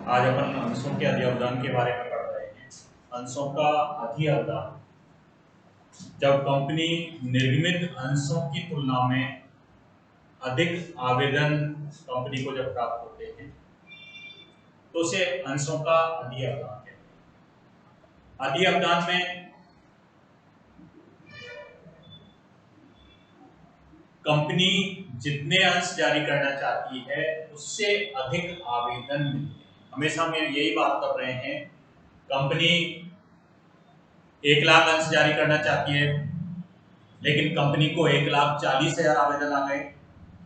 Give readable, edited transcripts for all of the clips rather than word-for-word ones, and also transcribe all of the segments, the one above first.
आज अपन अंशों के अधिअवदान के बारे में पढ़ रहे हैं। अंशों का अधिअवदान जब कंपनी निर्मित अंशों की तुलना में अधिक आवेदन कंपनी को जब प्राप्त होते हैं तो उसे अंशों का अधिअवदान कहते हैं। अधिअवदान में कंपनी जितने अंश जारी करना चाहती है उससे अधिक आवेदन मिलते हैं। हमेशा हम यही बात कर रहे हैं, कंपनी 1 लाख अंश जारी करना चाहती है लेकिन कंपनी को 1,40,000 आवेदन आ गए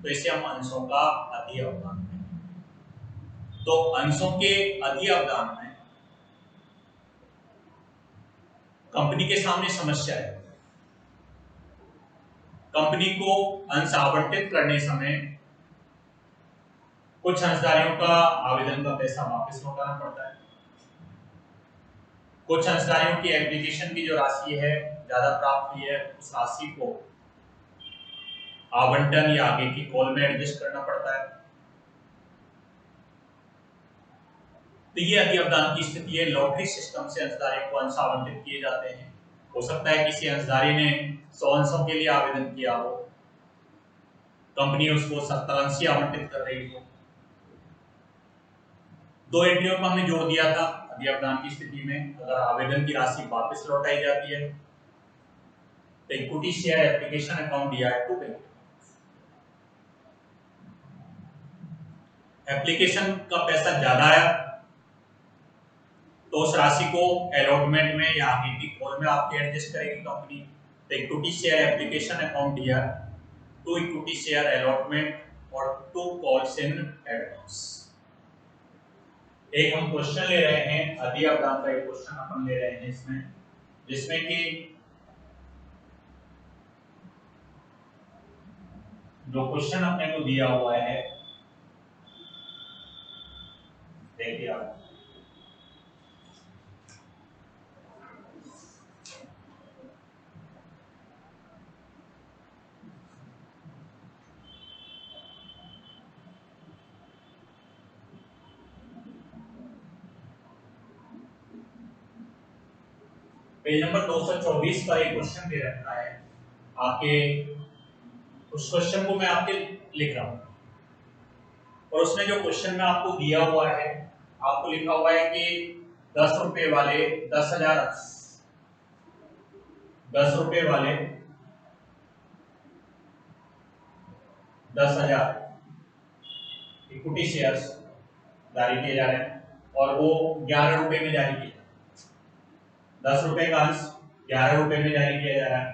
तो इसे हम अंशों का अधिअवदान कहते हैं। तो अंशों के अधिअवदान में कंपनी के सामने समस्या है। कंपनी को अंश आवंटित करने समय कुछ अंशधारियों का आवेदन का पैसा वापस लौटाना पड़ता है। कुछ अंशधारियों की एप्लीकेशन की जो राशि है ज्यादा प्राप्त हुई है उस राशि को आवंटन या आगे की कॉल में एडजस्ट करना पड़ता है। तो ये अधिअवदान की स्थिति है। लॉटरी सिस्टम से अंशधारियों को अंश आवंटित किए जाते हैं। हो सकता है किसी अंशधारी ने 100 अंशों के लिए आवेदन किया हो, कंपनी उसको 70 अंश आवंटित कर रही हो। 2 एंट्रियों को हमने जोड़ दिया था अधिअवदान की स्थिति में। अगर आवेदन की राशि वापस लौटाई जाती है तो इक्विटी शेयर एप्लीकेशन अकाउंट दिया है टू बैंक। एप्लीकेशन का पैसा ज्यादा आया तो उस राशि को अलॉटमेंट में या आगे की कॉल में आपके एडजस्ट करेगी कंपनी। तो इक्विटी शेयर एप्लीकेशन अकाउंट दिया टू इक्विटी शेयर अलॉटमेंट और टू कॉल्स इन एडवांस। एक हम क्वेश्चन ले रहे हैं, अधिअवदान का एक क्वेश्चन अपन ले रहे हैं इसमें, जिसमें कि जो क्वेश्चन अपने को दिया हुआ है देखिए आप, पेज नंबर 224 का एक क्वेश्चन दे रखा है आपके। उस क्वेश्चन को मैं आपके लिख रहा हूं और उसमें जो क्वेश्चन में आपको दिया हुआ है, आपको लिखा हुआ है कि 10 रुपए वाले 10,000 10 रुपए वाले 10,000 इक्विटी शेयर्स जारी किए जा रहे हैं और वो 11 रुपए में जारी किए जा रहे हैं। 10 रुपए का अंश 11 रुपए में जारी किया जा रहा है।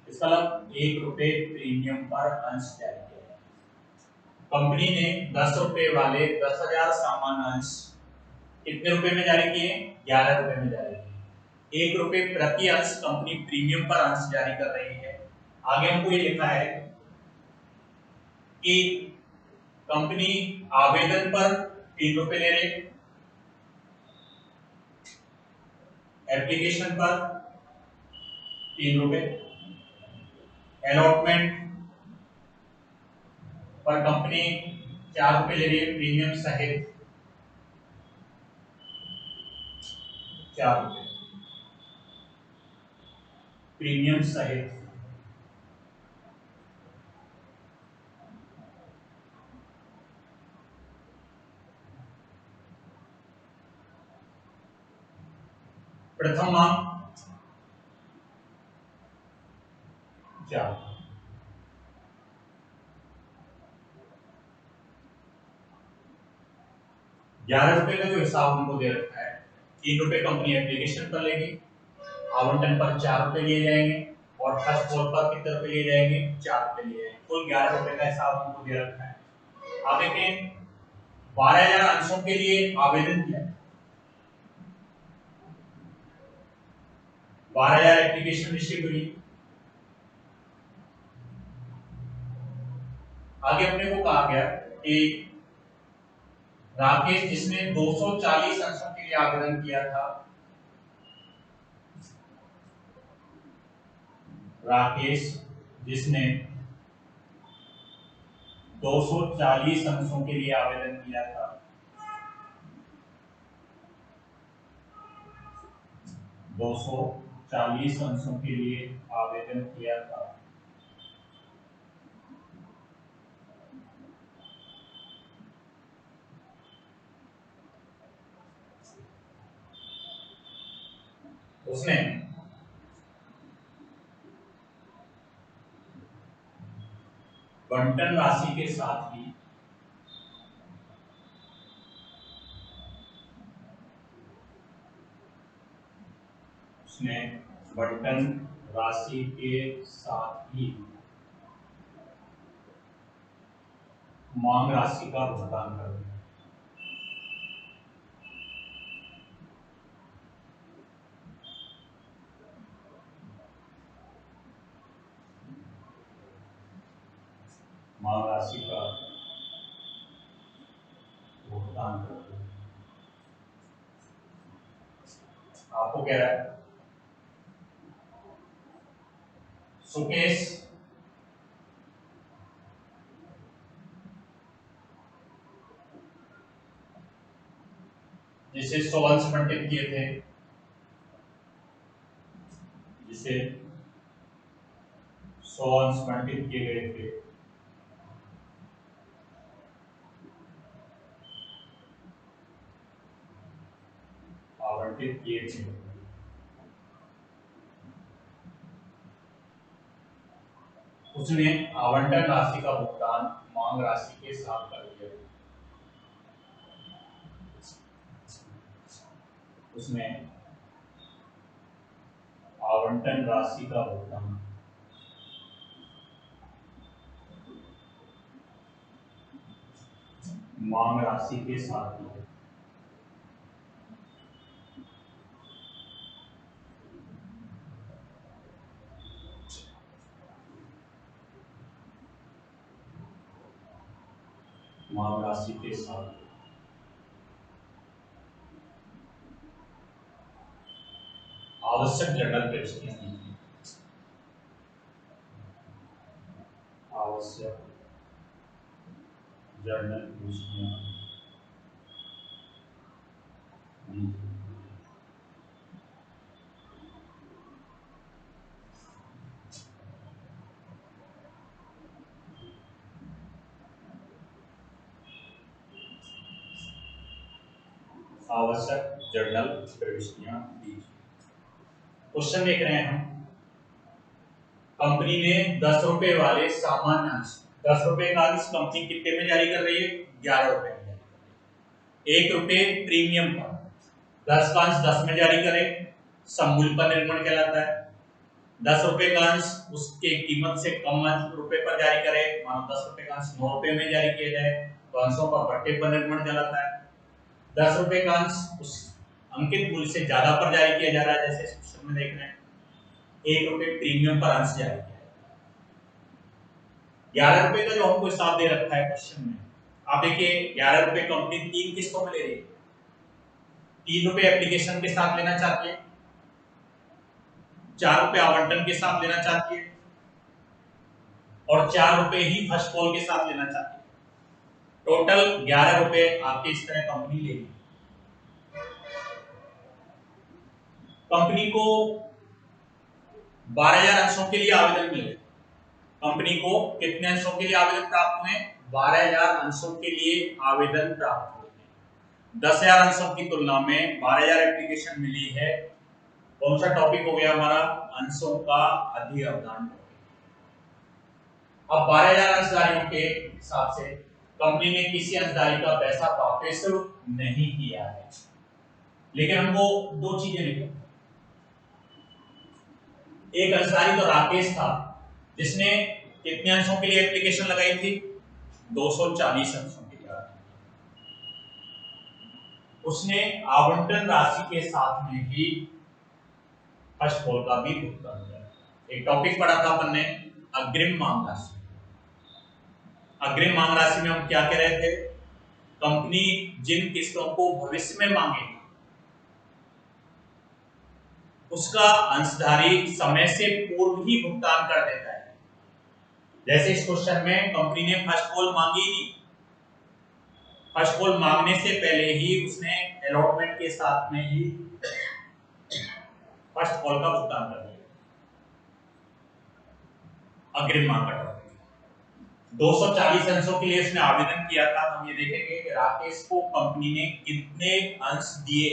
इसका मतलब 1 रुपए प्रीमियम पर अंश जारी किया जा रहा है। कंपनी ने 10 रुपए वाले 10,000 सामान्य अंश कितने रुपए में जारी किए? 11 रुपए में जारी किए। 1 रुपए प्रति अंश कंपनी प्रीमियम पर अंश जारी कर रही है। आगे हमको ये लिखा है कि कंपनी आवेदन पर 3 रुपए ले रही है, एप्लीकेशन पर 3 रुपए, अलॉटमेंट पर कंपनी 4 रुपए ले रही है प्रीमियम सहित 4 रुपए प्रीमियम सहित। प्रथम मांग 4, 11 रुपए का जो हिसाब हमको दे रखा है, 3 रुपए कंपनी एप्लीकेशन पर लेगी, आवंटन पर 4 रुपए लिए जाएंगे और फर्स्ट कॉल पर कितने रुपए लिए जाएंगे? 4 रुपए लिए जाएंगे। कुल 11 रुपए का हिसाब हमको दे रखा है। आप देखें 12,000 अंशों के लिए आवेदन किया, 12,000 एप्लीकेशन रिसीव हुई। आगे अपने को कहा गया कि राकेश जिसने 240 अंशों के लिए आवेदन किया था, राकेश जिसने 240 अंशों के लिए आवेदन किया था, 240 अंशों के लिए आवेदन किया था। उसने बंटन राशि के साथ ही बंटन राशि के साथ ही मांग राशि का भुगतान कर दिया। मांग राशि का भुगतान कर दिया। आपको कह रहा है सुकेश जिसे 100 अंश बंटित किए थे, जिसे 100 अंश बंटित किए गए थे, आवंटित किए थे, उसने आवंटन राशि का भुगतान मांग राशि के साथ कर दिया। उसने आवंटन राशि का भुगतान मांग राशि के साथ किया। मांग राशि के साथ आवश्यक जर्नल प्रविष्टियां दी थी। आवश्यक जर्नल प्रविष्टियां दी थी। आवश्यक जर्नल प्रविष्टियां दी थी। क्वेश्चन देख रहे हैं हम। कंपनी ने 10 रुपए वाले सामान्य अंश, 10 रुपए का अंश कंपनी कितने में जारी कर रही है? 11 रुपए में जारी कर रही है। 1 रुपए प्रीमियम पर 10 का अंश 10 में जारी करे, सममूल्य पर निर्माण कहलाता है। 10 रुपए का अंश उसके कीमत से कम रुपए पर जारी करे, मानो 10 रुपए का अंश 9 रुपए में जारी किया जाए तो अंशों का भट्टे पर निर्माण कहलाता है। 10 रुपए का अंश उस अंकित मूल्य से ज्यादा पर जारी किया जा रहा है, जैसे इस क्वेश्चन में देख रहे हैं 1 रुपए प्रीमियम पर अंश जारी किया है। 11 रुपए का जो हमको हिसाब दे रखा है क्वेश्चन में, आप देखिए 11 रुपए कंपनी 3 किस्तों में ले रही है। 3 रुपए एप्लीकेशन के साथ लेना चाहती है, 4 रुपए आवंटन के साथ लेना चाहती है और 4 रुपए ही फर्स्ट कॉल के साथ लेना चाहती है। टोटल 11 रुपए आपके इस तरह कंपनी ले रही है। कंपनी को 12,000 अंशों के लिए आवेदन मिले। कंपनी को कितने अंशों के लिए आवेदन प्राप्त हुए? 12,000 अंशों के लिए आवेदन प्राप्त हुए। 10,000 अंशों की तुलना में 12,000 एप्लीकेशन मिली है। कौन सा टॉपिक हो गया हमारा? अंशों का अधिअवधान। अब 12,000 अंशधारियों के हिसाब से कंपनी ने किसी अंशधारी का पैसा वापस नहीं किया है, लेकिन हमको दो चीजें लिखी। एक अंशधारी तो राकेश था जिसने कितने अंशों के लिए एप्लीकेशन लगाई थी? 240 अंशों के लिए। उसने आवंटन राशि के साथ में ही फर्स्ट कॉल का भी भुगतान किया। एक टॉपिक पढ़ा था अपन ने, अग्रिम मांग राशि। अग्रिम मांग राशि में हम क्या कह रहे थे? कंपनी जिन किस्तों को भविष्य में मांगेगी उसका अंशधारी समय से पूर्व ही भुगतान कर देता है। जैसे इस क्वेश्चन में कंपनी ने फर्स्ट कॉल मांगी नहीं, फर्स्ट कॉल मांगने से पहले ही उसने अलॉटमेंट के साथ में ही फर्स्ट कॉल का भुगतान कर दिया, अग्रिम मांग कटौती। 240 अंशों के लिए उसने आवेदन किया था। हम ये देखेंगे कि राकेश को कंपनी ने कितने अंश दिए।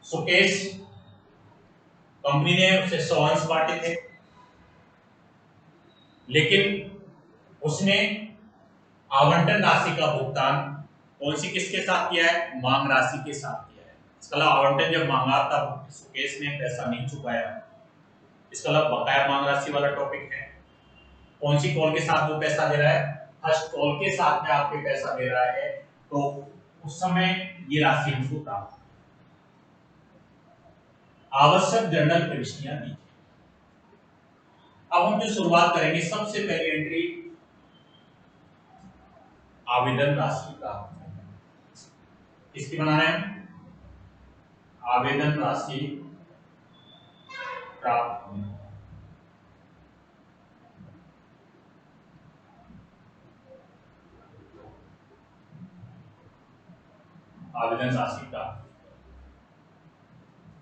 सुकेश, कंपनी ने उसे 100 अंश बांटे थे, लेकिन उसने आवंटन राशि का भुगतान कौन सी किसके साथ किया है? मांग राशि के साथ किया है। इसका मतलब आवंटन जब मांगा तब सुकेश ने पैसा नहीं चुकाया। इसका मतलब बकाया मांग राशि वाला टॉपिक है। कौन सी कॉल के साथ वो पैसा दे रहा है? फर्स्ट कॉल के साथ में आपके पैसा दे रहा है, तो उस समय ये राशि हमको प्राप्त। आवश्यक जर्नल प्रविष्टियां दी। अब हम जो शुरुआत करेंगे, सबसे पहली एंट्री आवेदन राशि प्राप्त। इसकी बनाना है आवेदन राशि प्राप्त होने। आवेदन राशि प्राप्त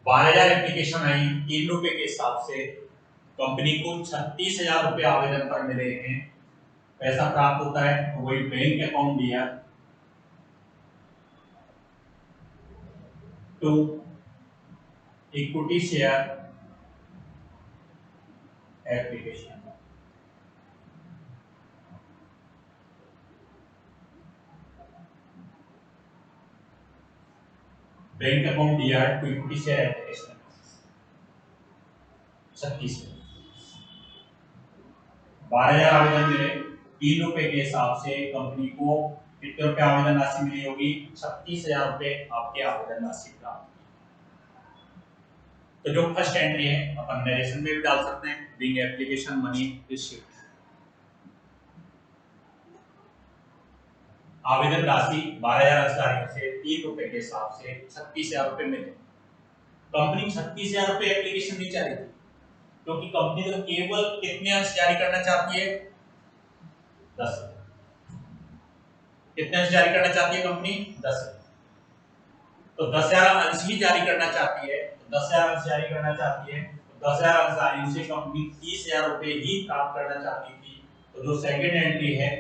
12,000 एप्लीकेशन आई, 3 रुपए के हिसाब से कंपनी को 36,000 रुपए आवेदन पर मिले हैं। पैसा प्राप्त होता है तो वही बैंक अकाउंट दिया to equity share application. Bank account दिया टू इक्विटी शेयर एप्लीकेशन 36। 12,000 आवेदन मिले, 3 रुपए के हिसाब से कंपनी को कितने रुपए आवेदन राशि मिली होगी? 36,000 रुपए आपके आवेदन राशि प्राप्त। तो जो फर्स्ट एंट्री है अपन नरेशन में भी डाल सकते हैं, बीइंग एप्लीकेशन मनी रिसीव्ड। आवेदन राशि 12,000 अधिकारियों से 3 रुपए के हिसाब से 36,000 रुपए मिले। कंपनी 36,000 रुपए एप्लीकेशन नहीं चाह रही थी, क्योंकि कंपनी तो केवल कितने अंश जारी करना चाहती है? 10। कितने अंश जारी करना चाहती है कंपनी? 10। तो 10,000 अंश ही जारी करना चाहती है, तो 10,000 अंश जारी करना चाहती है, तो 10,000 अंश जारी से कंपनी 30,000 रुपए ही प्राप्त करना चाहती थी। तो जो सेकंड एंट्री है,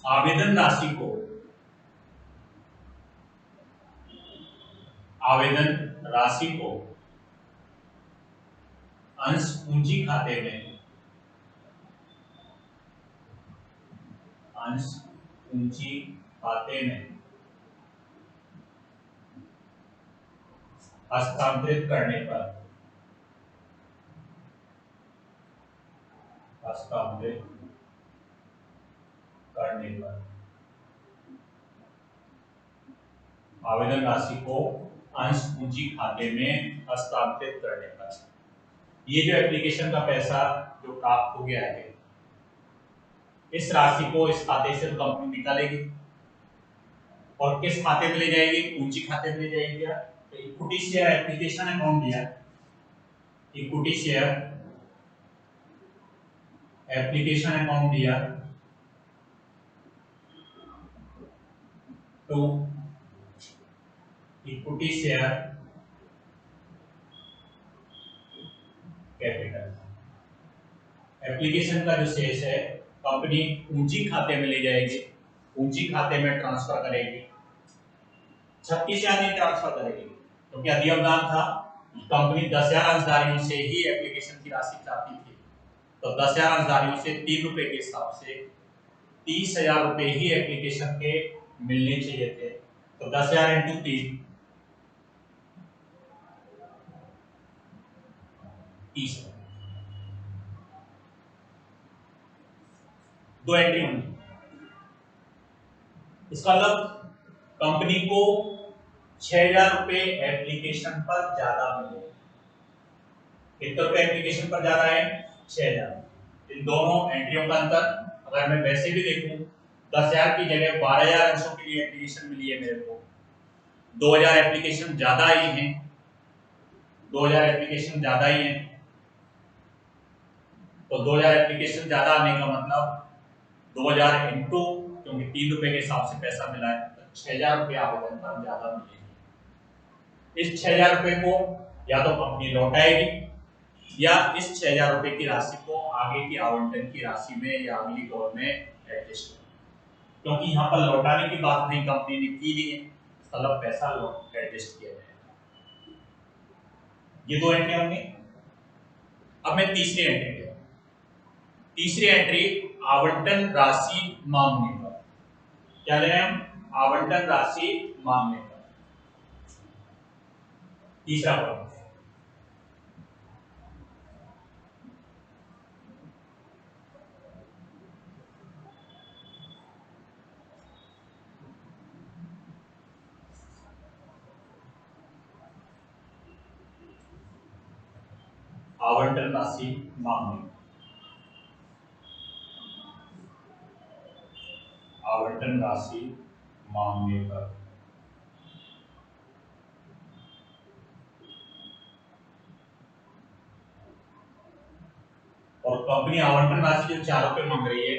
आवेदन राशि को अंश पूंजी खाते में हस्तांतरित करने पर आवेदन राशि को अंश पूंजी खाते में हस्तांतरित करने पर ये जो एप्लीकेशन का पैसा जो प्राप्त हो गया है, इस राशि को इस खाते से कंपनी निकालेगी और किस खाते में ले जाएगी? पूंजी खाते में ले जाएगी। तो इक्विटी शेयर एप्लीकेशन अकाउंट दिया, इक्विटी शेयर एप्लीकेशन अकाउंट दिया तो इक्विटी शेयर कैपिटल। एप्लीकेशन का जो शेष है कंपनी पूंजी खाते में ले जाएगी, पूंजी खाते में ट्रांसफर करेगी। 36,000 नहीं ट्रांसफर करेगी, क्योंकि अधियवदान था कंपनी 10,000 अंशधारियों से ही एप्लीकेशन की राशि चाहती थी। तो 10,000 अंशधारियों से 3 रुपए के हिसाब से 30,000 रुपए ही एप्लीकेशन के मिलने चाहिए थे। तो 10,000 इंटू 3 30। दो एंट्री होंगी। इसका मतलब कंपनी को 6,000 रुपए एप्लीकेशन पर ज्यादा मिले। कितने रुपए एप्लीकेशन पर ज्यादा है? 6,000। इन दोनों एंट्रियों का अंतर अगर मैं वैसे भी देखूं, 10,000 की जगह 12,000 अंशों के लिए एप्लीकेशन मिली है मेरे को, 2,000 एप्लीकेशन ज्यादा ही हैं, 2,000 एप्लीकेशन ज्यादा ही हैं। तो 2,000 एप्लीकेशन ज्यादा आने का मतलब 2,000 इंटू, क्योंकि 3 रुपए के हिसाब से पैसा मिला है, तो 6,000 रुपये आवेदन पर ज्यादा मिलेंगे। इस 6,000 रुपये को या तो कंपनी लौटाएगी या इस 6,000 रुपये की राशि को आगे की आवंटन की राशि में या अगली दौर में एडजस्ट करेगी, क्योंकि यहाँ पर लौटाने की बात नहीं कंपनी ने की नहीं है, मतलब पैसा एडजस्ट किया जाएगा। ये दो एंट्री होंगी। अब मैं तीसरी एंट्री पे, तीसरी एंट्री आवंटन राशि मांगने पर। क्या ले रहे हैं हम? आवंटन राशि मांगने पर। तीसरा पॉइंट, आवंटन राशि मांगने, आवंटन राशि मांगने पर। और कंपनी आवंटन राशि जो 4 रुपए मांग रही है,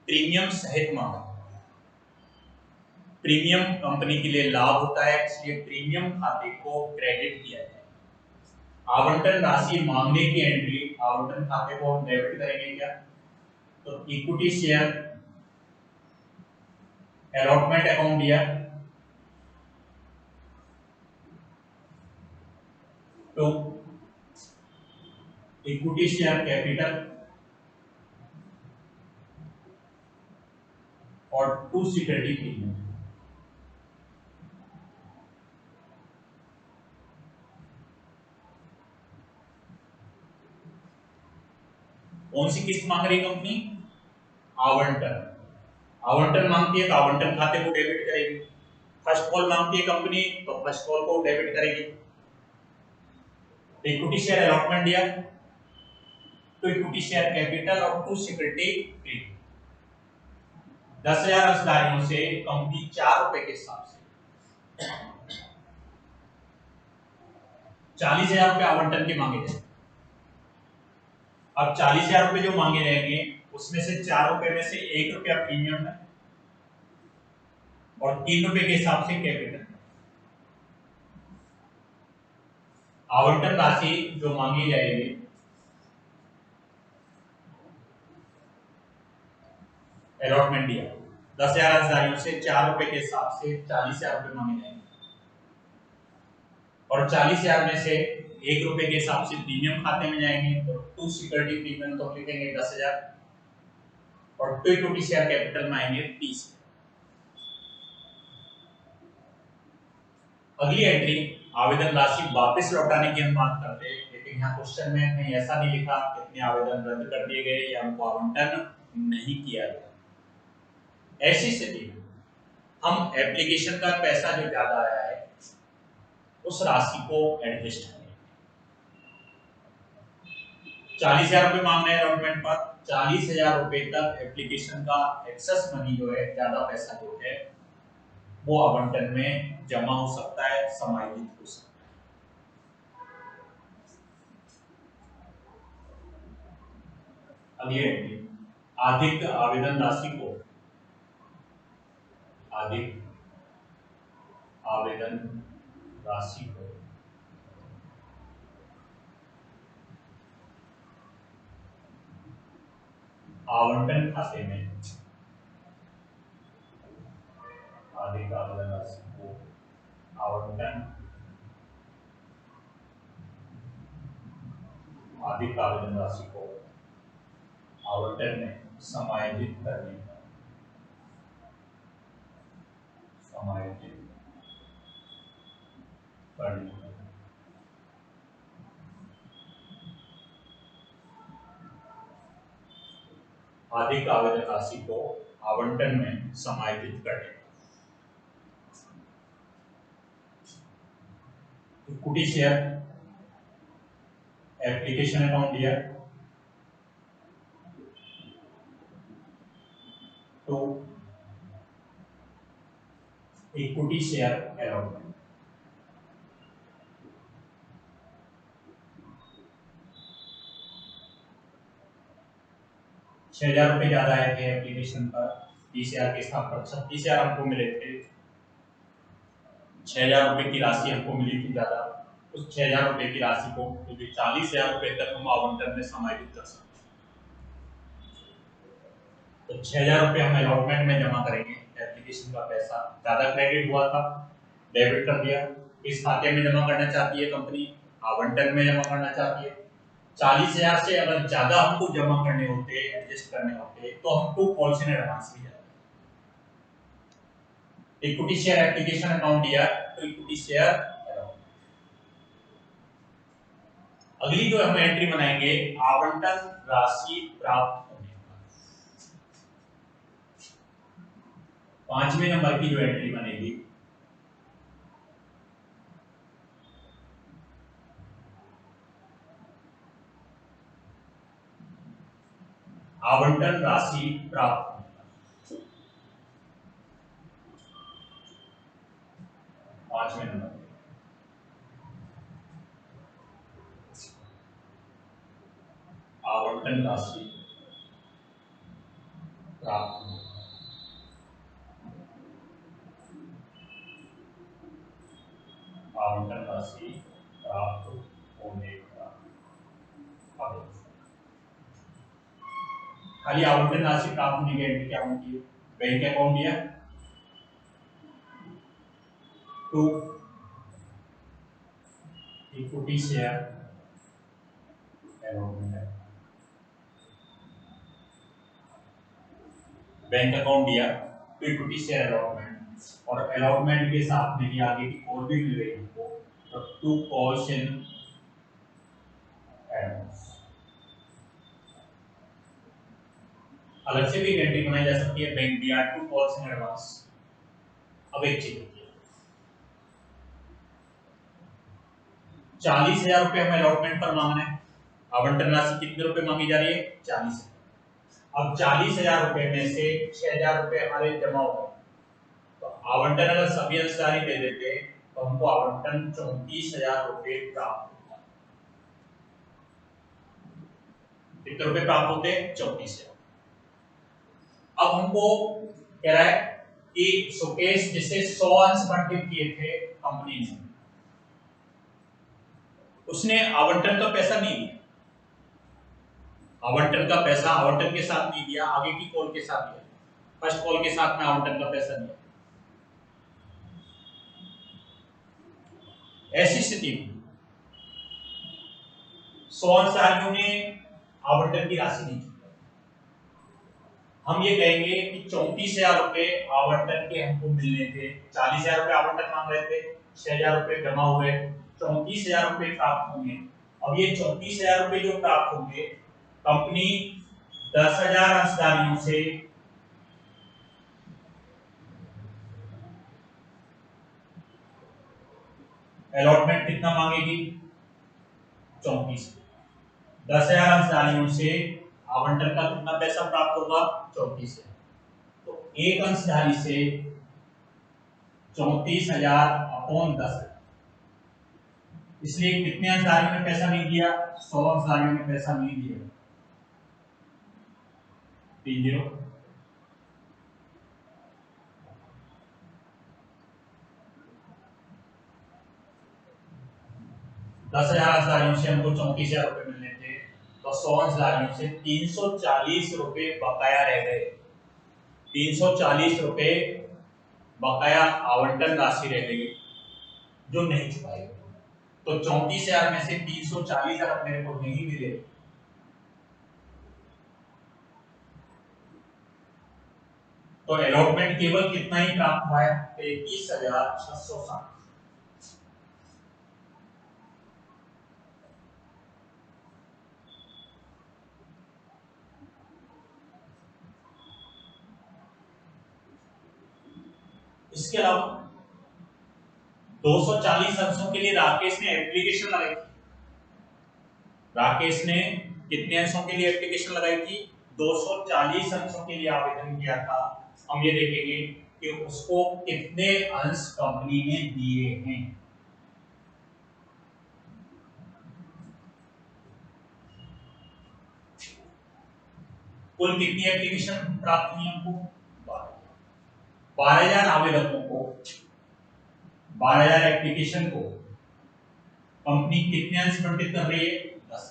प्रीमियम सहित मांग रही है। प्रीमियम कंपनी के लिए लाभ होता है, इसलिए प्रीमियम खाते को क्रेडिट किया जाए। आवंटन राशि मांगने की एंट्री आवंटन खाते को हम डेबिट करेंगे क्या? तो इक्विटी शेयर अलॉटमेंट अकाउंट दिया, तो इक्विटी शेयर कैपिटल और टू सिक्योरिटी प्रीमियम। कौन सी किस्त मांग रही कंपनी? आवंटन। आवंटन मांगती है तो आवंटन खाते को डेबिट करेगी। फर्स्ट कॉल मांगती है कंपनी तो फर्स्ट कॉल को डेबिट करेगी। इक्विटी शेयर अलॉटमेंट दिया तो इक्विटी शेयर कैपिटल और टू सिक्योरिटी प्रीमियम। 10,000 अंशधारियों से कंपनी 4 रुपए के हिसाब से 40,000 रुपए आवंटन के मांगे जाएंगे। अब 40,000 रुपए जो मांगे जाएंगे उसमें से 4 रुपए में से 1 रुपया प्रीमियम है और 3 रुपए के हिसाब से कैपिटल। आवंटन राशि जो मांगी जाएगी अलॉटमेंट दिया 10,000 अंशधारियों से 4 रुपए के हिसाब से 40,000 रुपए मांगे जाएंगे और 40,000 में से 1 रुपए के हिसाब से प्रीमियम खाते में जाएंगे। तो टू सिक्योरिटी प्रीमियम तो लिखेंगे 10,000 और टू इक्विटी शेयर कैपिटल में आएंगे 30। अगली एंट्री आवेदन राशि वापस लौटाने की हम बात करते हैं, लेकिन यहाँ क्वेश्चन में कहीं ऐसा नहीं लिखा कितने आवेदन रद्द कर दिए गए या उनको आवंटन नहीं किया गया। ऐसी स्थिति में हम एप्लीकेशन का पैसा जो ज्यादा आया है उस राशि को एडजस्ट करें। 40,000 रुपए मांग रहे हैं अलॉटमेंट पर, 40,000 रुपए तक एप्लीकेशन का एक्सेस मनी जो है, ज्यादा पैसा जो है वो आवंटन में जमा हो सकता है, समायोजित हो सकता है। अगली एंट्री अधिक आवेदन राशि को, अधिक आवेदन राशि को आवंटन खाते में, अधिक आवेदन राशि को आवंटन, अधिक आवेदन राशि को आवंटन में समायोजित करने का, समायोजित करने का। अधिक आवेदन राशि को आवंटन में समायोजित करने का। इक्विटी शेयर एप्लीकेशन अकाउंट दिया तो इक्विटी शेयर अलॉटमेंट। 6,000 रुपए ज्यादा आए थे एप्लीकेशन पर, 30,000 के स्थान पर 36,000 हमको मिले थे, 6,000 रुपए की राशि हमको मिली थी ज्यादा, उस 6,000 रुपए की राशि को 40,000 रुपए तक हम आवंटन में समायोजित कर सकते हैं। तो 6,000 रुपए हम अलॉटमेंट में जमा करेंगे, एप्लीकेशन का पैसा ज्यादा क्रेडिट हुआ था, डेबिट कर दिया। इस खाते में जमा करना चाहती है कंपनी, आवंटन में जमा करना चाहती है। 40,000 से अगर ज्यादा हमको जमा करने होते, एडजस्ट करने होते, तो हमको कॉल्स इन एडवांस भी जाता। इक्विटी शेयर एप्लीकेशन अकाउंट दिया तो इक्विटी शेयर अकाउंट। अगली जो हम एंट्री बनाएंगे, आवंटन राशि प्राप्त होने का। 5वें नंबर की जो एंट्री बनेगी, आवंटन राशि प्राप्त होने का। 5वें नंबर आवंटन राशि प्राप्त होने का। आवंटन राशि प्राप्त होने का। खाली आवंटन राशि प्राप्त होने की एंट्री क्या होती है? बैंक अकाउंट दिया to equity share allotment, bank account दिया टू इक्विटी शेयर अलॉटमेंट, और अलॉटमेंट के साथ में ही आगे की कॉल भी मिल रही है हमको, तो टू कॉल्स इन एडवांस। अलग से भी एंट्री बनाई जा सकती है, बैंक दिया टू कॉल्स इन एडवांस। अब एक चीज देखिए, 40,000 रुपए हमें अलॉटमेंट पर मांगना है, आवंटन राशि कितने रुपए मांगी जा रही है? 40। अब 40,000 रुपए में से 6,000 रुपए हमारे जमा हो गए, तो आवंटन अगर सभी अंशधारी दे देते तो हमको आवंटन 34,000 रुपए प्राप्त होता। कितने रुपए प्राप्त होते? 34,000। अब हमको कह रहा है कि सुकेश जिसे 100 अंश आवंटित किए थे कंपनी ने, उसने आवंटन का पैसा नहीं दिया, आवंटन का पैसा आवंटन के साथ नहीं दिया, आगे की कॉल के साथ दिया। फर्स्ट कॉल के साथ में आवंटन का पैसा दिया। ऐसी स्थिति में 100 अंशधारियों ने आवंटन की राशि नहीं चुकाई, हम ये कहेंगे कि 34,000 रुपए आवंटन के हमको मिलने थे। 40,000 रुपए आवंटन मांग रहे थे, 6,000 रुपए जमा हुए, 34,000 रुपए प्राप्त होंगे। अब ये 34,000 रुपए जो प्राप्त होंगे, कंपनी 10,000 अंशधारियों से अलॉटमेंट कितना मांगेगी? 34। 10,000 अंशधारियों से आवंटन का कितना पैसा प्राप्त होगा? 34। तो एक अंशधारी से 34,000 अपॉन 10, इसलिए कितने अंशधारियों ने पैसा नहीं दिया? 100 अंशधारियों ने पैसा नहीं दिया। 30। 10,000 अंशधारियों से हमको 34,000 रुपए मिलने थे, तो 100 अंशधारियों से 340 रुपए बकाया रह गए। 340 रुपए बकाया आवंटन राशि रह गई जो नहीं चुकाई गई। तो 34,000 में से 340 अगर मेरे को नहीं मिले, तो अलॉटमेंट केवल कितना ही प्राप्त हुआ है? 33,660। इसके अलावा 240 अंशों के लिए राकेश ने एप्लीकेशन लगाई थी। राकेश ने कितने अंशों के लिए एप्लीकेशन लगाई थी? 240 अंशों के लिए आवेदन किया था। हम ये देखेंगे कि उसको कितने अंश कंपनी ने दिए हैं। कुल कितनी एप्लीकेशन प्राप्त हुई हमको? 12,000 आवेदकों को 12,000 एप्लीकेशन को कंपनी कितने अंश आवंटित कर रही है? 10।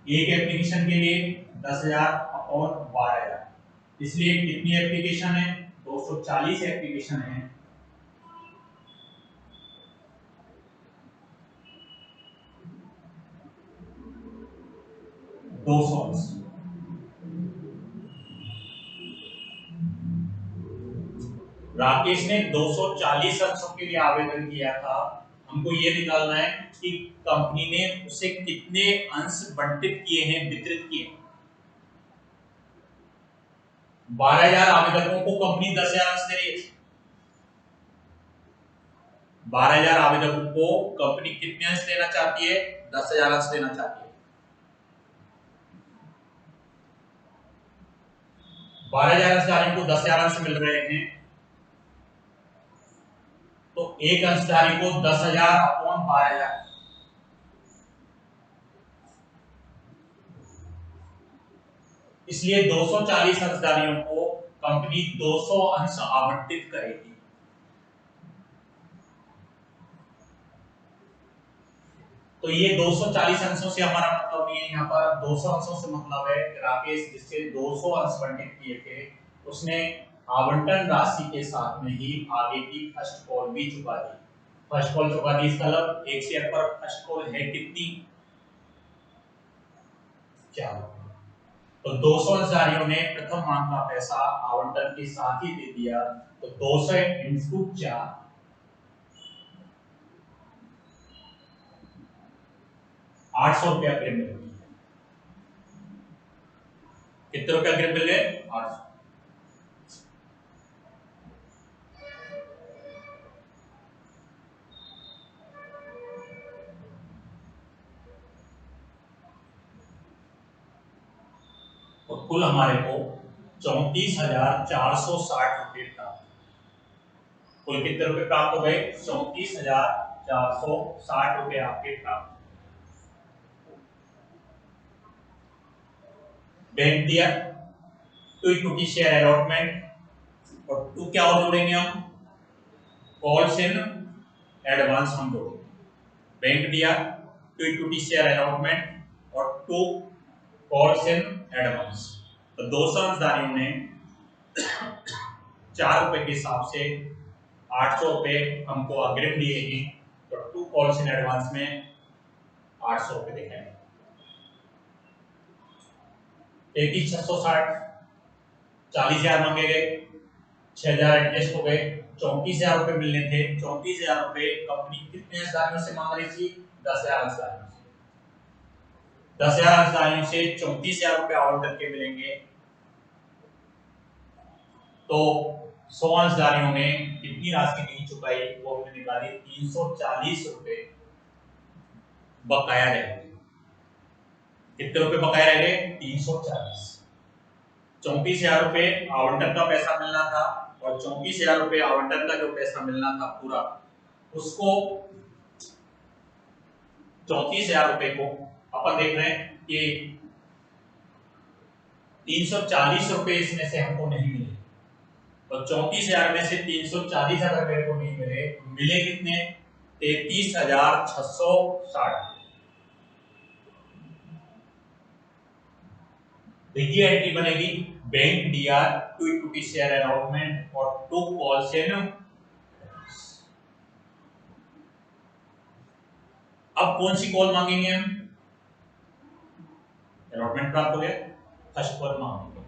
एक एप्लीकेशन के लिए 10,000 अपॉन 12,000, इसलिए कितनी एप्लीकेशन है? 240 एप्लीकेशन है। 200 अंश। राकेश ने 240 अंशों के लिए आवेदन किया था। हमको ये निकालना है कि कंपनी ने उसे कितने अंश बंटित किए हैं, वितरित किए। 12,000 आवेदकों को कंपनी 10,000 अंश दे रही है। 12,000 आवेदकों को कंपनी कितने अंश देना चाहती है? 10,000 अंश देना चाहती है। 12,000 अंशधारियों को 10,000 अंश मिल रहे हैं, तो एक अंशधारी को 10,000 अपॉन 12,000, इसलिए 240 अंशधारियों को कंपनी 200 अंश आवंटित करेगी। तो ये 240 अंशों से हमारा मतलब नहीं है, यहाँ पर 200 अंशों से मतलब है राकेश जिससे 200 अंश आवंटित किए थे उसने आवंटन राशि के साथ में ही आगे की फर्स्ट कॉल भी चुका दी। फर्स्ट कॉल चुका दी इसका मतलब एक शेयर पर फर्स्ट कॉल है कितनी? 4। तो 200 अंशधारियों ने प्रथम मांग का पैसा आवंटन के साथ ही दे दिया, तो 200 इंटू 4, 800 रुपया अग्रिम मिल गई। कितने रुपया अग्रिम मिल गए? 800। तो कुल हमारे को 34,460 रुपये प्राप्त। कुल कितने रुपए प्राप्त हो गए? 34,460 रुपये आपके प्राप्त। बैंक दिया, टू इक्विटी शेयर अलॉटमेंट, और टू क्या और जोड़ेंगे हम? कॉल्स इन एडवांस हम जोड़ेंगे। बैंक दिया, टू इक्विटी शेयर अलॉटमेंट और टू कॉल्स इन एडवांस। तो 200 अंशधारियों ने 4 रुपए के हिसाब से 800 रुपए हमको अग्रिम दिए हैं, तो टू कॉल्स इन एडवांस में 800 रुपए देखें। 33,660, 40,000 मांगे गए, 6,000 एडजस्ट हो गए, 34,000 रुपए मिलने थे। 34,000 रुपए कंपनी कितने अंशधारियों से मांग रही थी? 10,000 अंशधारियों से। 10,000 अंशधारियों से 34,000 रुपए आवंटन के मिलेंगे, तो 100 अंशधारियों ने कितनी राशि नहीं चुकाई? वो हमने निकाली, 340 रुपए बकाया रह गए। कितने रुपए बकाया रह गए? 340। 34,000 रुपए आवंटन का पैसा मिलना था, और 34,000 रुपए आवंटन का जो पैसा मिलना था पूरा, उसको 34,000 रुपए को अपन देख रहे हैं कि 340 रुपए इसमें से हमको नहीं मिले, और 34,000 में से 340 अगर मेरे को नहीं मिले, मिले कितने? 33,660। देखिए एंट्री बनेगी, bank DR to equity share allotment और टू कॉल्स इन। अब कौन सी कॉल मांगेंगे हम? अलॉटमेंट प्राप्त हो गया, फर्स्ट कॉल मांगेंगे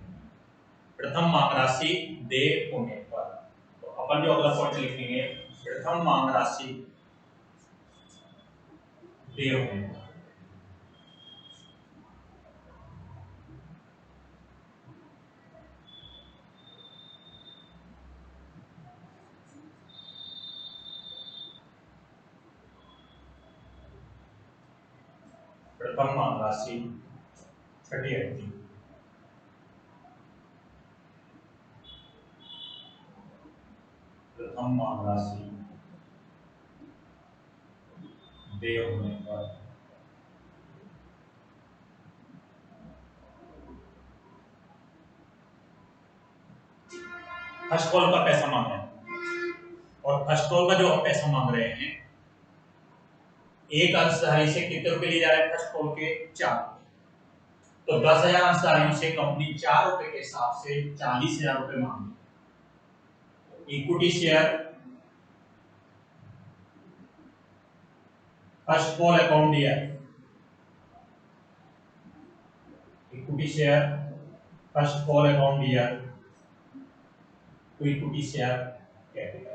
प्रथम मांग राशि दे होने पर। तो अपन जो अगला पॉइंट लिखेंगे, प्रथम मांग राशि दे होने पर। प्रथम मांग राशि 30 प्रथम मांग राशि दे होने पर फर्स्ट कॉल का पैसा मांगना है। और फर्स्ट कॉल का जो हम पैसा मांग रहे हैं, एक अंशधारी से कितने रुपए लिए जा रहे हैं फर्स्ट कॉल के? 4। तो 10,000 अंशधारियों से कंपनी 4 रुपए के हिसाब से 40,000 रुपए मांगी। Equity share first call account दिया, equity share first call account दिया तो इक्विटी शेयर कैपिटल।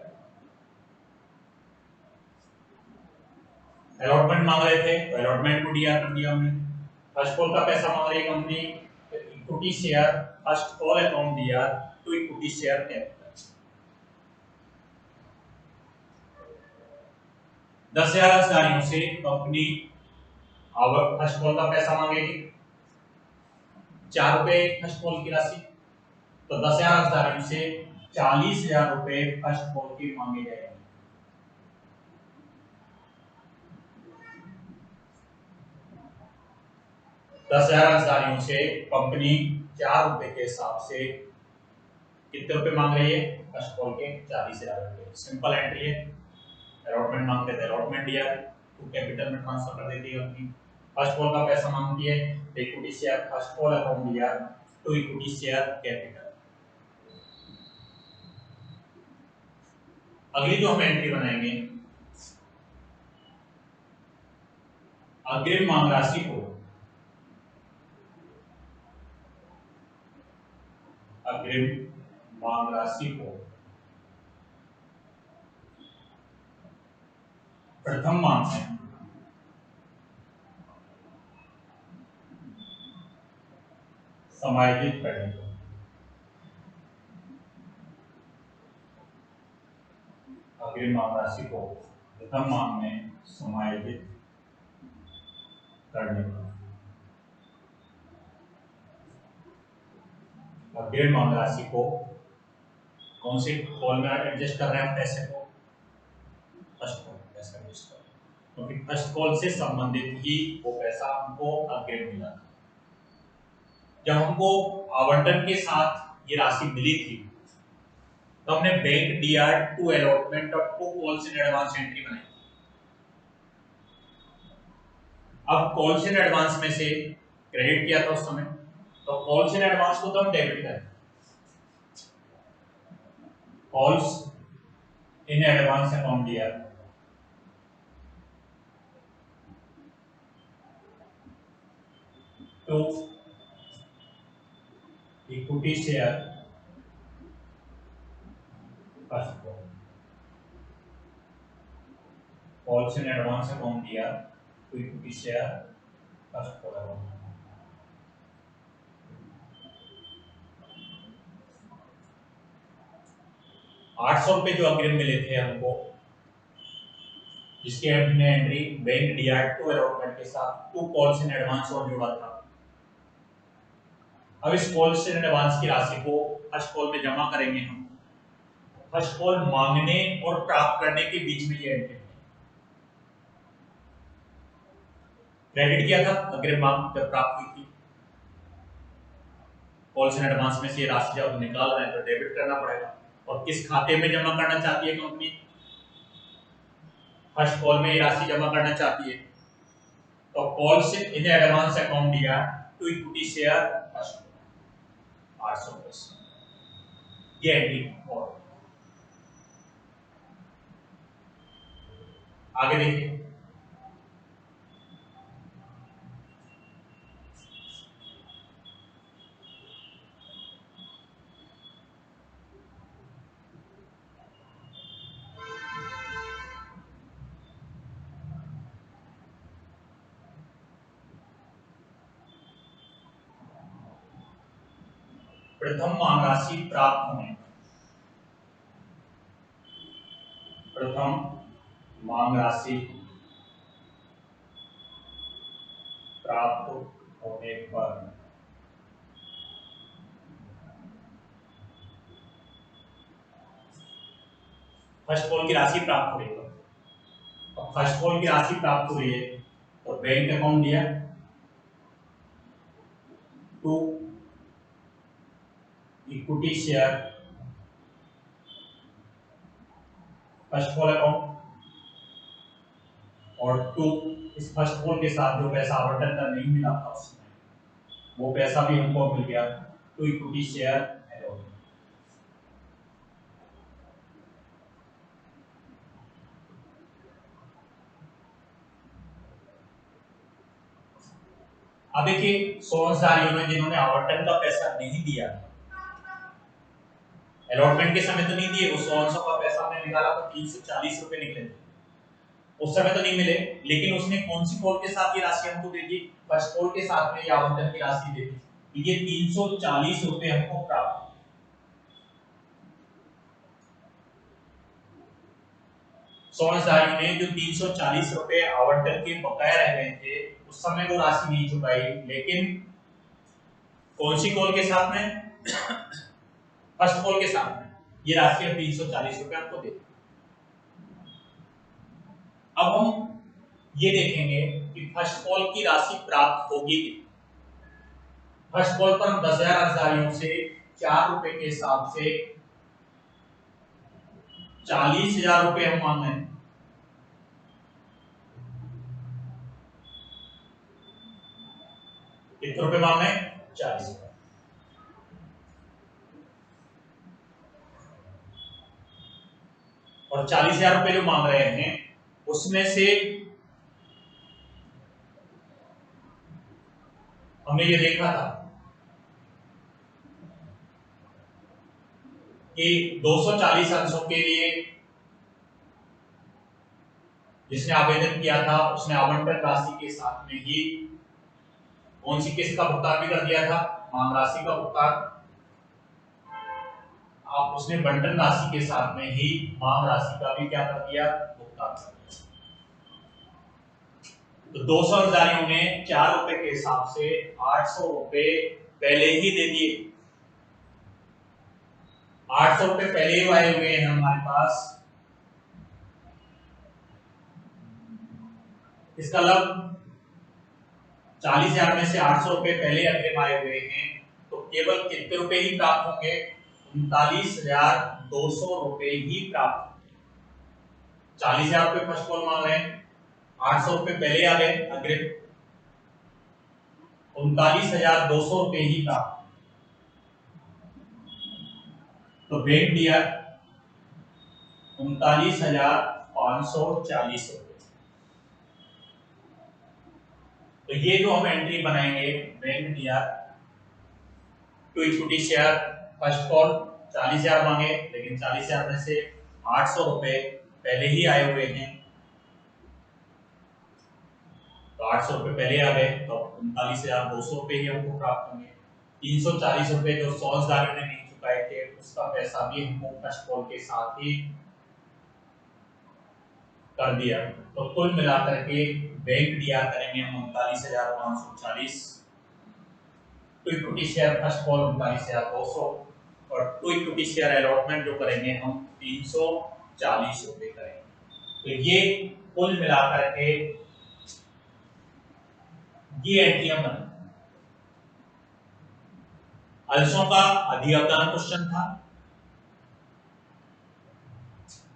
अलॉटमेंट मांग रहे थे तो अलॉटमेंट को डीआर कर दिया हमने। फर्स्ट कॉल का पैसा मांग रही है कंपनी, तो equity share first call account दिया तो इक्विटी शेयर कैपिटल। 10,000 अंशधारियों से कंपनी फर्स्ट कॉल का पैसा मांगेगी, 4 रुपए फर्स्ट कॉल की राशि, तो 10,000 अंशधारियों से 40,000 रुपए फर्स्ट कॉल की मांगे जाएंगे। 10,000 अंशधारियों से कंपनी 4 रुपए के हिसाब से कितने रुपए मांग रही है फर्स्ट कॉल के? 40,000 रुपए। सिंपल एंट्री है, अलॉटमेंट मांगते थे अलॉटमेंट दिया तो कैपिटल में ट्रांसफर कर देती है कंपनी। फर्स्ट कॉल का पैसा मांगती है तो equity share first call account दिया तो इक्विटी शेयर कैपिटल। अगली जो हम एंट्री बनाएंगे, अग्रिम मांग राशि को प्रथम मांग में समायोजित करने को, अग्रिम मांग राशि को प्रथम मांग में समायोजित करने को। अग्रिम मांग राशि को कौन से कॉल में एडजस्ट कर रहे हैं पैसे को? फर्स्ट कॉल पैसा एडजस्ट कर, क्योंकि फर्स्ट कॉल से संबंधित ही वो पैसा हमको अग्रिम मिला था। जब हमको आवंटन के साथ ये राशि मिली थी तो हमने बैंक डीआर टू अलॉटमेंट और to calls in advance entry बनाई। अब कॉल्स इन एडवांस में से क्रेडिट किया था उस समय, तो कॉल्स इन एडवांस को तो हम डेबिट करें। कॉल्स इन एडवांस अकाउंट दिया तो equity share first call, calls in advance account दिया तो equity share first call account. 800 रुपए जो अग्रिम मिले थे हमको, जिसके हमने entry bank DR to allotment के साथ टू कॉल्स इन एडवांस और जोड़ा था। अब इस कॉल्स इन एडवांस की राशि को फर्स्ट कॉल में जमा करेंगे हम। फर्स्ट कॉल मांगने और प्राप्त करने के बीच में ये एंट्री है। क्रेडिट किया था अग्रिम मांग जब प्राप्त हुई थी, कॉल्स इन एडवांस में से ये राशि जब निकाल रहे हैं तो डेबिट करना पड़ेगा। और किस खाते में जमा करना चाहती है कंपनी? फर्स्ट कॉल में ये राशि जमा करना चाहती है, तो कॉल्स इन एडवांस अकाउंट दिया टू इक्विटी शेयर फर्स्ट 800 ये एंट्री। और आगे देखिए, प्रथम मांग राशि प्राप्त होने, प्रथम मांग राशि प्राप्त होने पर फर्स्ट कॉल की राशि प्राप्त हो रही है, और फर्स्ट कॉल की राशि प्राप्त हो रही है तो बैंक अकाउंट दिया to equity share first call account, और टू, इस फर्स्ट कॉल के साथ जो पैसा आवंटन का नहीं मिला था उसमें वो पैसा भी हमको मिल गया टू इक्विटी शेयर अलॉटमेंट। अब देखिए सोर्सधारियों ने जिन्होंने आवंटन का पैसा नहीं दिया, अलॉटमेंट के समय तो नहीं दिए, वो 100 का पैसा हमने निकाला तो 340 रुपए निकले थे, उस समय तो नहीं मिले, लेकिन उसने कौन सी कॉल के साथ ये राशि हमको दे दी, फर्स्ट कॉल के साथ में ये आवंटन की राशि दे दी, तो ये 340 रुपए हमको प्राप्त। सोर्सधारियों ने जो 340 रुपए आवंटन के बकाया रह गए थे उस समय वो राशि नहीं चुकाई, लेकिन कौन सी कॉल के साथ में, फर्स्ट कॉल के साथ में ये राशि अब 340 रुपए आपको दे। अब हम ये देखेंगे कि फर्स्ट कॉल की राशि प्राप्त होगी कि फर्स्ट कॉल पर हम 10,000 अर्जदारियों से 4 रुपए के हिसाब से 40,000 रुपए हम मांग रहे हैं। कितने रुपए मांग रहे हैं? 40 रुपए। और 40,000 रुपए जो मांग रहे हैं उसमें से हमने ये देखा था कि 240 अंशों के लिए जिसने आवेदन किया था उसने आवंटन राशि के साथ में ही कौन सी किस्त का भुगतान भी कर दिया था, मांग राशि का भुगतान, आप उसने बंटन राशि के साथ में ही मांग राशि का भी क्या कर दिया, भुगतान कर दिया। तो 200 अर्जदारियों ने 4 रुपए के हिसाब से 800 रुपए पहले ही दे दिए। 800 रुपए पहले ही आए हुए हैं हमारे पास, इसका मतलब 40,000 में से 800 रुपए पहले अग्रिम आए हुए हैं, तो केवल कितने रुपए ही प्राप्त होंगे, 39,200 रुपए ही प्राप्त होंगे। 40,000 रुपए फर्स्ट कॉल मांग रहे हैं, 800 रुपए पहले आ गए अग्रिम, 39,200 रुपए ही प्राप्त। तो बैंक दिया 39,540 रुपए। तो ये जो हम एंट्री बनाएंगे, बैंक दिया to equity share first call 40,000 मांगे, लेकिन 40,000 में से 800 रुपए पहले ही आए हुए हैं, तो 800 रुपए पहले आ गए, तो 39,200 रुपए ही हमको प्राप्त होंगे। 340 रुपए जो सोर्सधारियों ने नहीं चुकाए थे उसका पैसा भी हमको फर्स्ट कॉल के साथ ही कर दिया। तो कुल मिलाकर के बैंक दिया करेंगे हम 39,540, to equity share first call 39,200, और टू इक्विटी शेयर अलॉटमेंट जो करेंगे हम 340 रुपए करेंगे। तो ये कुल मिलाकर के ये एंट्रियां बनी। अंशों का अधिअवदान क्वेश्चन था,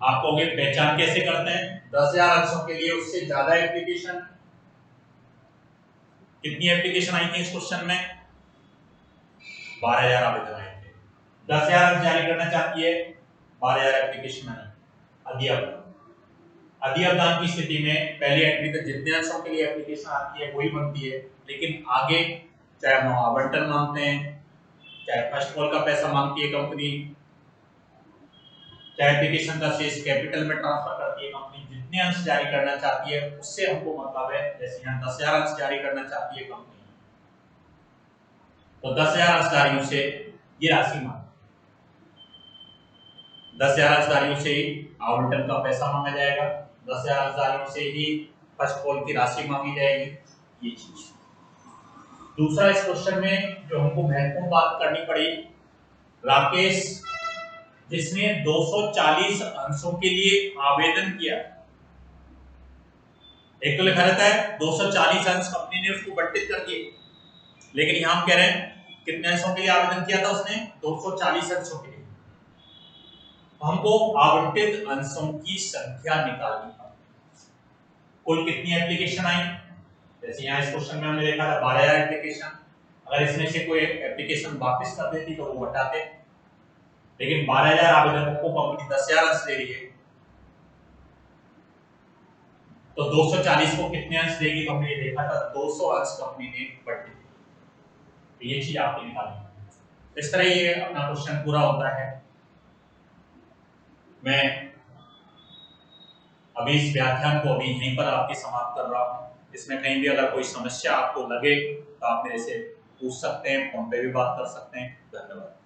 आप कहोगे पहचान कैसे करते हैं, 10,000 अंशों के लिए उससे ज्यादा एप्लीकेशन, कितनी एप्लीकेशन आई थी इस क्वेश्चन में, 12,000 आवेदन आए थे, 10,000 अंश जारी करना चाहती है, 12,000 एप्लीकेशन आई। अधिअवदान, अधिअवदान की स्थिति में पहली एंट्री तो जितने अंशों के लिए एप्लीकेशन आती है वही बनती है, लेकिन आगे चाहे हम आवंटन मांगते हैं, चाहे फर्स्ट कॉल का पैसा मांगती है कंपनी, चाहे एप्लीकेशन का शेष कैपिटल में ट्रांसफर करती है कंपनी, जितने अंश जारी करना चाहती है उससे हमको मतलब है। जैसे यहाँ 10,000 अंश जारी करना चाहती है कंपनी, तो 10,000 अंशधारियों से ये राशि मांग, 10,000 अंशधारियों से ही आवंटन का पैसा मांगा जाएगा, 10,000 अंशधारियों से ही फर्स्ट कॉल की राशि मांगी जाएगी, ये चीज। दूसरा इस क्वेश्चन में जो हमको महत्वपूर्ण बात करनी पड़ी, राकेश जिसने 240 अंशों के लिए आवेदन किया, एक तो लिखा रहता है 240 अंश कंपनी ने उसको बंटित कर दिए, लेकिन यहां हम कह रहे हैं कितने अंशों के लिए आवेदन किया था उसने, 240 अंशों के लिए। हमको आवंटित अंशों की संख्या निकालनी है। कुल कितनी एप्लीकेशन आई, जैसे यहाँ इस क्वेश्चन में हमने देखा था 12,000 एप्लीकेशन। अगर इसमें से कोई एप्लीकेशन वापस कर देती तो वो हटाते, लेकिन 12,000 आवेदकों को कंपनी 10,000 अंश दे रही है, तो 240 को कितने अंश देगी, तो हमने देखा था 200 अंश कंपनी ने बढ़ती। तो ये चीज आपकी निकालनी। इस तरह ये अपना क्वेश्चन पूरा होता है। मैं अभी इस व्याख्यान को अभी यहीं पर आपके समाप्त कर रहा हूँ। इसमें कहीं भी अगर कोई समस्या आपको लगे तो आप मेरे से पूछ सकते हैं, फोन पे भी बात कर सकते हैं। धन्यवाद।